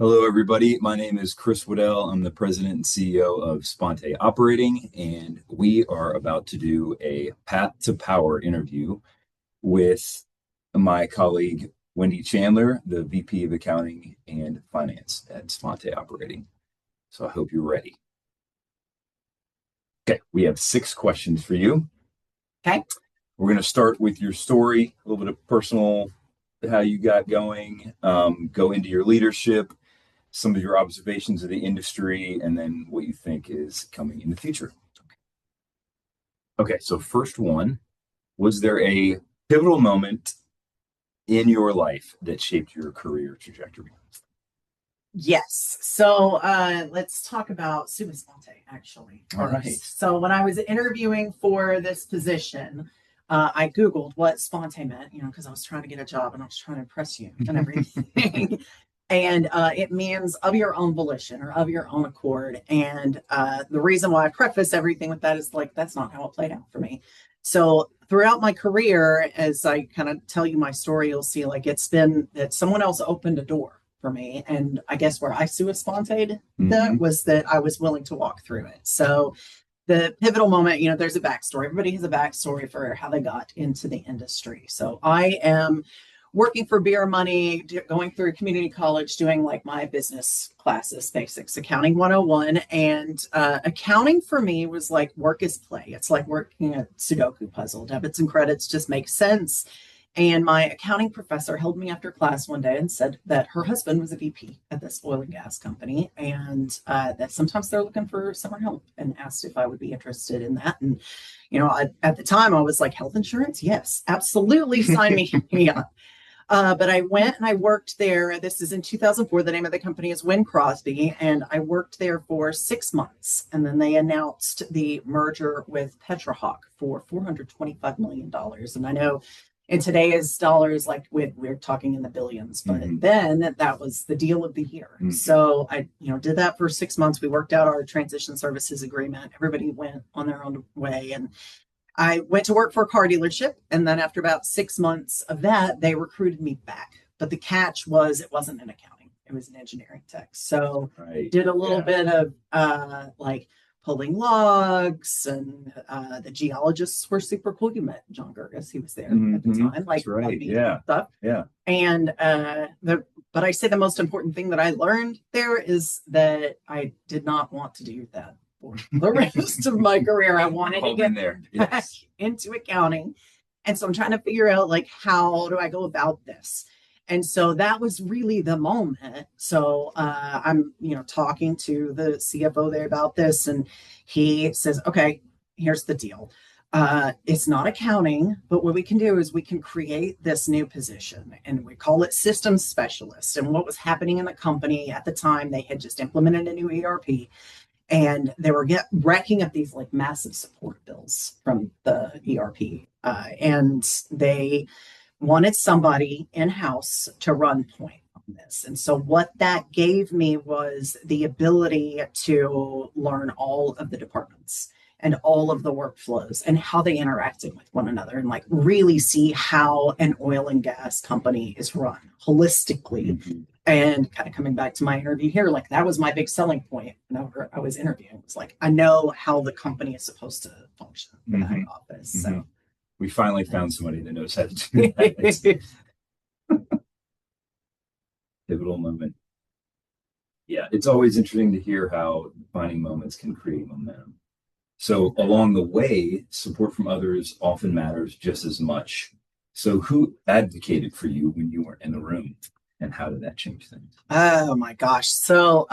Hello, everybody. My name is Chris Waddell. I'm the president and CEO of Sponte Operating, and we are about to do a Path to Power interview with my colleague, Wendy Chandler, the VP of Accounting and Finance at Sponte Operating. So I hope you're ready. Okay, we have 6 questions for you. Okay. We're going to start with your story, a little bit of personal, how you got going, go into your leadership, some of your observations of the industry, and then what you think is coming in the future. Okay, so first one, was there a pivotal moment in your life that shaped your career trajectory? Yes. So let's talk about Sponte, actually. All right. So when I was interviewing for this position, I Googled what Sponte meant, because I was trying to get a job and I was trying to impress you and everything. And it means of your own volition or of your own accord. And the reason why I preface everything with that is that's not how it played out for me. So throughout my career, as I kind of tell you my story, you'll see it's been that someone else opened a door for me. And I guess where I sponteed that was that I was willing to walk through it. So the pivotal moment, there's a backstory. Everybody has a backstory for how they got into the industry. So I am working for beer money, going through community college, doing my business classes, basics, accounting 101. And accounting for me was like work is play. It's like working a Sudoku puzzle. Debits and credits just make sense. And my accounting professor held me after class one day and said that her husband was a VP at this oil and gas company, and that sometimes they're looking for summer help, and asked if I would be interested in that. And, at the time I was like, health insurance? Yes, absolutely. Sign me up. But I went and I worked there. This is in 2004. The name of the company is Win Crosby. And I worked there for 6 months. And then they announced the merger with Petrohawk for $425 million. And I know in today's dollars, we're talking in the billions, but then that was the deal of the year. So I, did that for 6 months. We worked out our transition services agreement. Everybody went on their own way. And I went to work for a car dealership, and then after about 6 months of that, they recruited me back. But the catch was it wasn't in accounting; it was an engineering tech. So did a little bit of pulling logs, and the geologists were super cool. You met John Gerges; he was there at the time. That's right. Stuff. Yeah. And but I say the most important thing that I learned there is that I did not want to do that for the rest of my career. I wanted to get there. back into accounting. And so I'm trying to figure out how do I go about this? And so that was really the moment. So I'm, talking to the CFO there about this, and he says, okay, here's the deal. It's not accounting, but what we can do is we can create this new position, and we call it systems specialist. And what was happening in the company at the time, they had just implemented a new ERP. And they were racking up these massive support bills from the ERP. And they wanted somebody in-house to run point on this. And so what that gave me was the ability to learn all of the departments and all of the workflows and how they interacted with one another, and really see how an oil and gas company is run holistically. And kind of coming back to my interview here, that was my big selling point whenever I was interviewing. It was I know how the company is supposed to function in that office. So we finally found somebody that knows how to do that. Pivotal moment. Yeah, it's always interesting to hear how defining moments can create momentum. So along the way, support from others often matters just as much. So who advocated for you when you weren't in the room? And how did that change things? Oh my gosh. So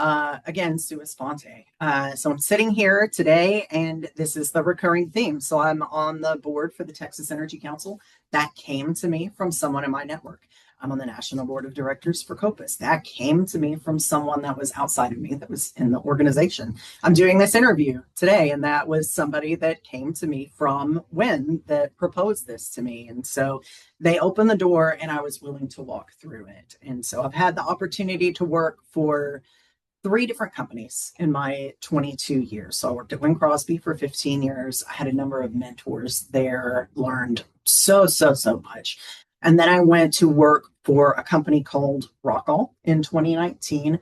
again, Sponte. So I'm sitting here today, and this is the recurring theme. So I'm on the board for the Texas Energy Council. That came to me from someone in my network. I'm on the national board of directors for Copus. That came to me from someone that was outside of me, that was in the organization. I'm doing this interview today, and that was somebody that came to me from Win that proposed this to me. And so they opened the door, and I was willing to walk through it. And so I've had the opportunity to work for 3 different companies in my 22 years. So I worked at Win Crosby for 15 years. I had a number of mentors there, learned so much. And then I went to work for a company called Rockall in 2019.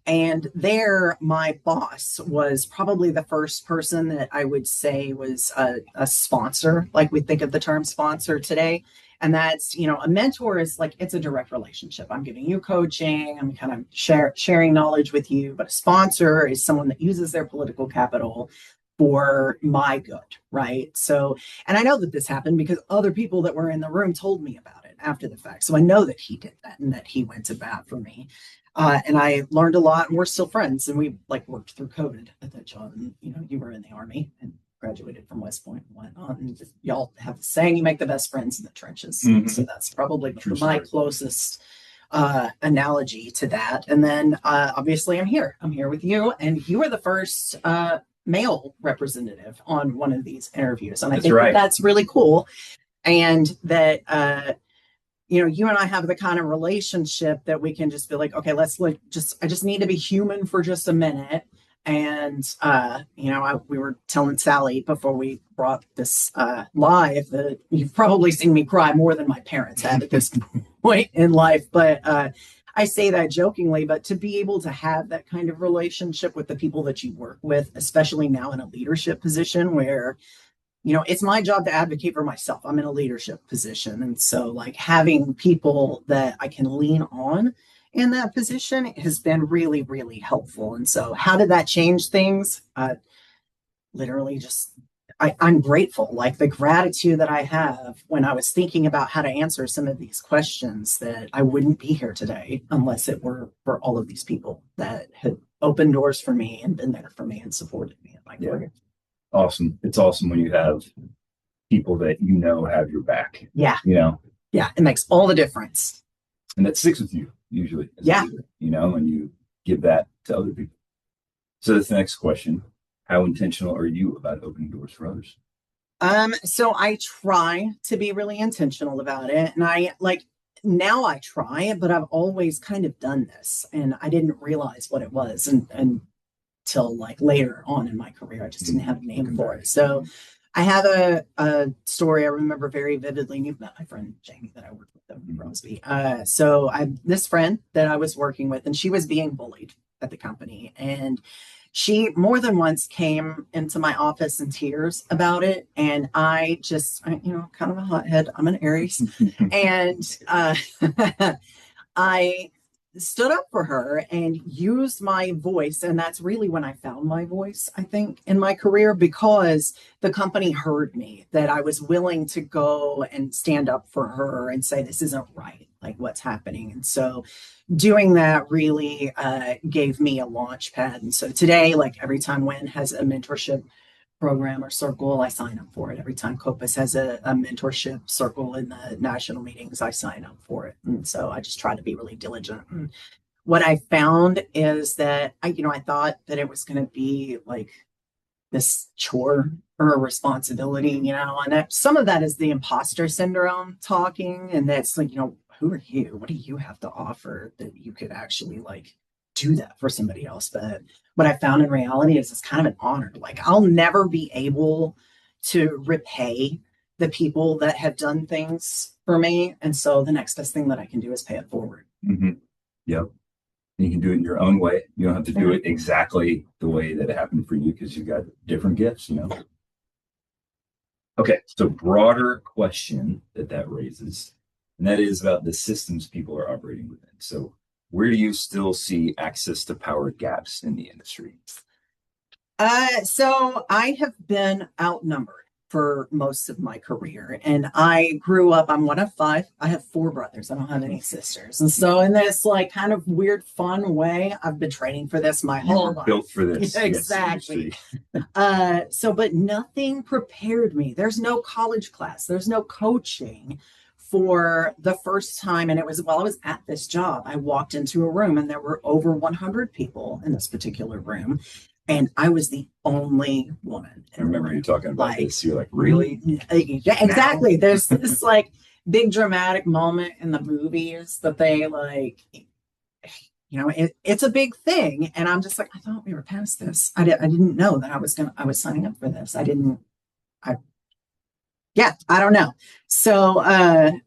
And there, my boss was probably the first person that I would say was a sponsor, like we think of the term sponsor today. And that's, a mentor is like, it's a direct relationship. I'm giving you coaching, I'm kind of sharing knowledge with you. But a sponsor is someone that uses their political capital for my good, right? So, and I know that this happened because other people that were in the room told me about it after the fact. So I know that he did that and that he went to bat for me. And I learned a lot, and we're still friends. And we like worked through COVID at that job. And you were in the Army and graduated from West Point and whatnot. And y'all have the saying, you make the best friends in the trenches. Mm-hmm. So that's probably my closest analogy to that. And then obviously I'm here with you, and you were the first male representative on one of these interviews. And I think that's really cool. And that you and I have the kind of relationship that we can just be like, okay, I just need to be human for just a minute. And, we were telling Sally before we brought this live that you've probably seen me cry more than my parents have at this point in life. But I say that jokingly, but to be able to have that kind of relationship with the people that you work with, especially now in a leadership position where it's my job to advocate for myself. I'm in a leadership position. And so like having people that I can lean on in that position has been really, really helpful. And so how did that change things? Literally I'm grateful, like the gratitude that I have when I was thinking about how to answer some of these questions, that I wouldn't be here today unless it were for all of these people that had opened doors for me and been there for me and supported me in my career. Awesome. It's awesome when you have people that have your back. Yeah. Yeah. It makes all the difference. And that sticks with you usually. Yeah. And you give that to other people. So that's the next question. How intentional are you about opening doors for others? So I try to be really intentional about it. And now I try, but I've always kind of done this and I didn't realize what it was. And till like later on in my career, I just didn't have a name for it. So I have a story I remember very vividly. And you've met my friend Jamie that I worked with in Crosby. So this friend that I was working with, and she was being bullied at the company. And she more than once came into my office in tears about it. And I kind of a hothead. I'm an Aries. And I stood up for her and used my voice. And that's really when I found my voice, I think, in my career, because the company heard me, that I was willing to go and stand up for her and say, this isn't right, like what's happening. And so doing that really gave me a launch pad. And so today, like every time Wen has a mentorship program or circle, I sign up for it. Every time Copus has a mentorship circle in the national meetings, I sign up for it. And so I just try to be really diligent. And what I found is that I thought that it was going to be like this chore or a responsibility, and some of that is the imposter syndrome talking. And that's like, who are you? What do you have to offer that you could actually like do that for somebody else? But what I found in reality is it's kind of an honor. Like I'll never be able to repay the people that have done things for me. And so the next best thing that I can do is pay it forward. Mm-hmm. Yep. You can do it in your own way. You don't have to do it exactly the way that it happened for you because you've got different gifts, Okay. So broader question that raises, and that is about the systems people are operating within. So where do you still see access to power gaps in the industry? So I have been outnumbered for most of my career, and I grew up, I'm one of 5. I have 4 brothers. I don't have any sisters. And so in this like kind of weird, fun way, I've been training for this my whole life. Built for this. Exactly. But nothing prepared me. There's no college class. There's no coaching for the first time. And it was while I was at this job, I walked into a room and there were over 100 people in this particular room. And I was the only woman. I remember you talking about this. You're like, really? Yeah, exactly. There's this like big dramatic moment in the movies that they like, it's a big thing. And I'm just like, I thought we were past this. I didn't know that I was signing up for this. I don't know. So,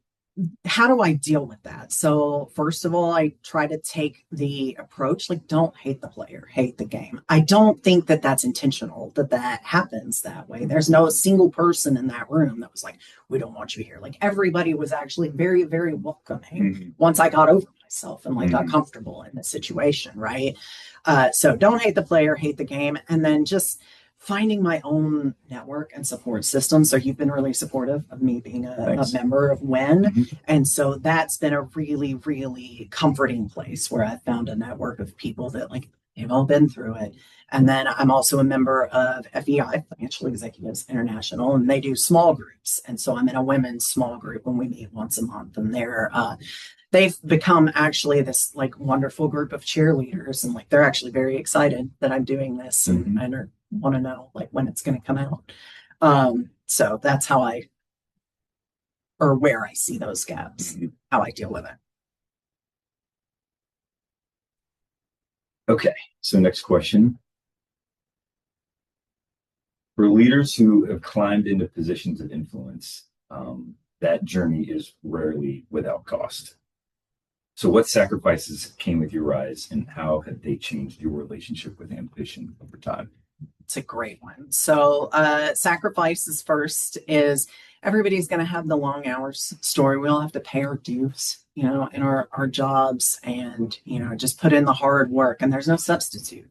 how do I deal with that? So, first of all, I try to take the approach like, don't hate the player, hate the game. I don't think that that's intentional, that that happens that way. There's no single person in that room that was like, we don't want you here. Like, everybody was actually very, very welcoming once I got over myself and like got comfortable in the situation, right? So, don't hate the player, hate the game. And then just finding my own network and support system. So you've been really supportive of me being a member of WEN. And so that's been a really, really comforting place where I found a network of people that like they've all been through it. And then I'm also a member of FEI, Financial Executives International, and they do small groups. And so I'm in a women's small group when we meet once a month, and they've become actually this like wonderful group of cheerleaders, and like they're actually very excited that I'm doing this and are want to know like when it's going to come out. So that's how or where I see those gaps, how I deal with it. Okay, so next question. For leaders who have climbed into positions of influence, that journey is rarely without cost. So what sacrifices came with your rise, and how have they changed your relationship with ambition over time? It's a great one. So sacrifices first is everybody's going to have the long hours story. We all have to pay our dues, in our jobs, and, just put in the hard work, and there's no substitute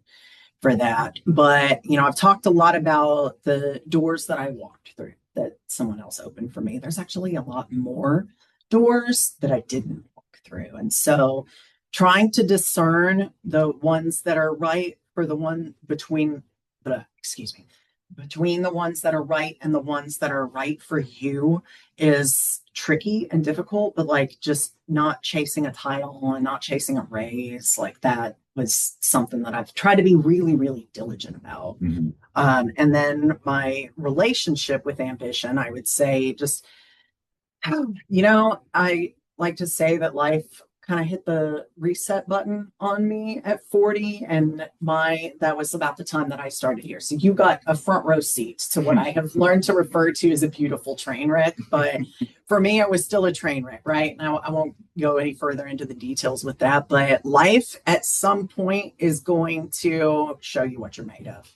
for that. But, I've talked a lot about the doors that I walked through that someone else opened for me. There's actually a lot more doors that I didn't walk through. And so trying to discern the ones that are right for the one between the ones that are right and the ones that are right for you is tricky and difficult, but like just not chasing a title and not chasing a raise, like that was something that I've tried to be really, really diligent about. And then my relationship with ambition, I would say just, I like to say that life kind of hit the reset button on me at 40, and that was about the time that I started here. So you got a front row seat to what I have learned to refer to as a beautiful train wreck, but for me it was still a train wreck, right? Now I won't go any further into the details with that, but life at some point is going to show you what you're made of.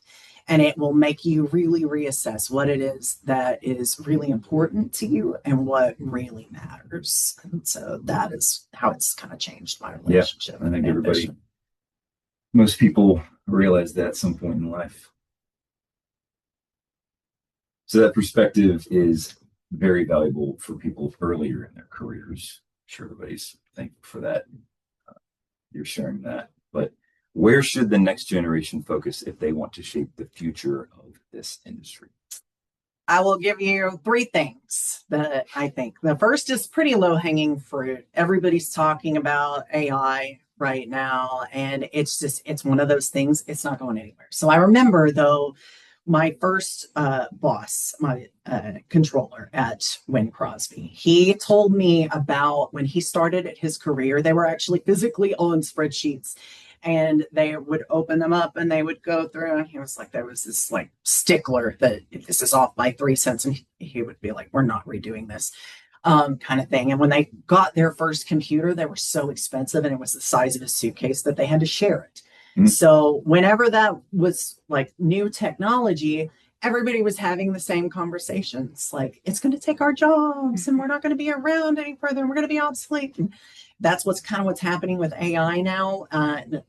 And it will make you really reassess what it is that is really important to you and what really matters. And so that is how it's kind of changed my relationship. Yeah, I think most people realize that at some point in life. So that perspective is very valuable for people earlier in their careers. I'm sure everybody's thankful for that. You're sharing that. But where should the next generation focus if they want to shape the future of this industry? I will give you 3 things that I think. The first is pretty low-hanging fruit. Everybody's talking about AI right now, and it's one of those things, it's not going anywhere. So I remember, though, my first boss, my controller at Win Crosby, he told me about when he started his career, they were actually physically on spreadsheets, and they would open them up and they would go through, and he was like, there was this like stickler that if this is off by 3 cents, and he would be like, we're not redoing this, kind of thing. And when they got their first computer, they were so expensive and it was the size of a suitcase that they had to share it. So whenever that was like new technology, everybody was having the same conversations. Like, it's going to take our jobs and we're not going to be around any further and we're going to be obsolete. And that's what's happening with AI now.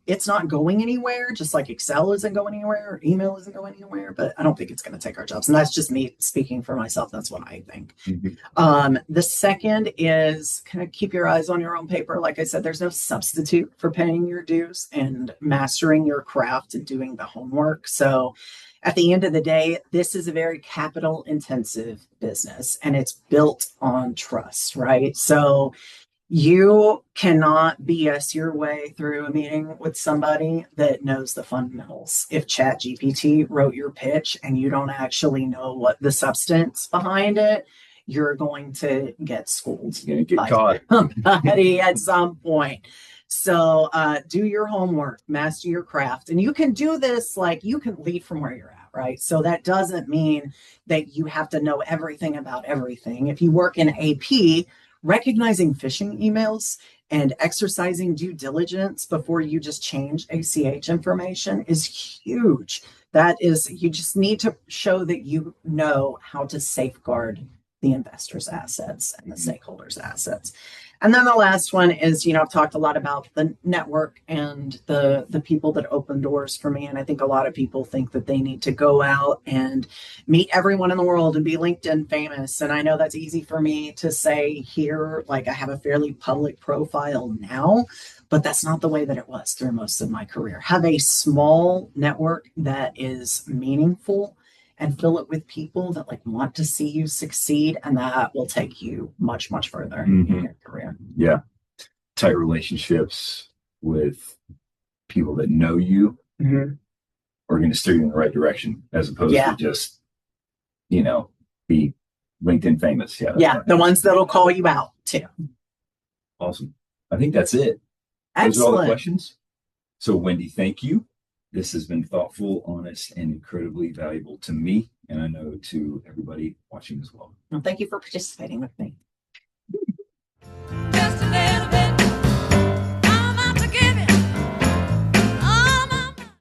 It's not going anywhere, just like Excel isn't going anywhere, or email isn't going anywhere, but I don't think it's going to take our jobs. And that's just me speaking for myself. That's what I think. The second is kind of keep your eyes on your own paper. Like I said, there's no substitute for paying your dues and mastering your craft and doing the homework. So at the end of the day, this is a very capital intensive business and it's built on trust, right? So you cannot BS your way through a meeting with somebody that knows the fundamentals. If ChatGPT wrote your pitch and you don't actually know what the substance behind it, you're going to get schooled. You're going to get caught. Somebody at some point. So do your homework, master your craft. And you can do this, like you can lead from where you're at, right? So that doesn't mean that you have to know everything about everything. If you work in AP, recognizing phishing emails and exercising due diligence before you just change ACH information is huge. That is, you just need to show that you know how to safeguard the investor's assets and the stakeholders' assets. And then the last one is, I've talked a lot about the network and the people that open doors for me. And I think a lot of people think that they need to go out and meet everyone in the world and be LinkedIn famous. And I know that's easy for me to say here, like I have a fairly public profile now, but that's not the way that it was through most of my career. Have a small network that is meaningful and fill it with people that like want to see you succeed, and that will take you much, much further in your career. Yeah. Tight relationships with people that know you are going to steer you in the right direction, as opposed to just, be LinkedIn famous. Yeah. The ones that'll call you out too. Awesome. I think that's it. Excellent. Those are all the questions. So Wendy, thank you. This has been thoughtful, honest, and incredibly valuable to me, and I know to everybody watching as well. Well, thank you for participating with me.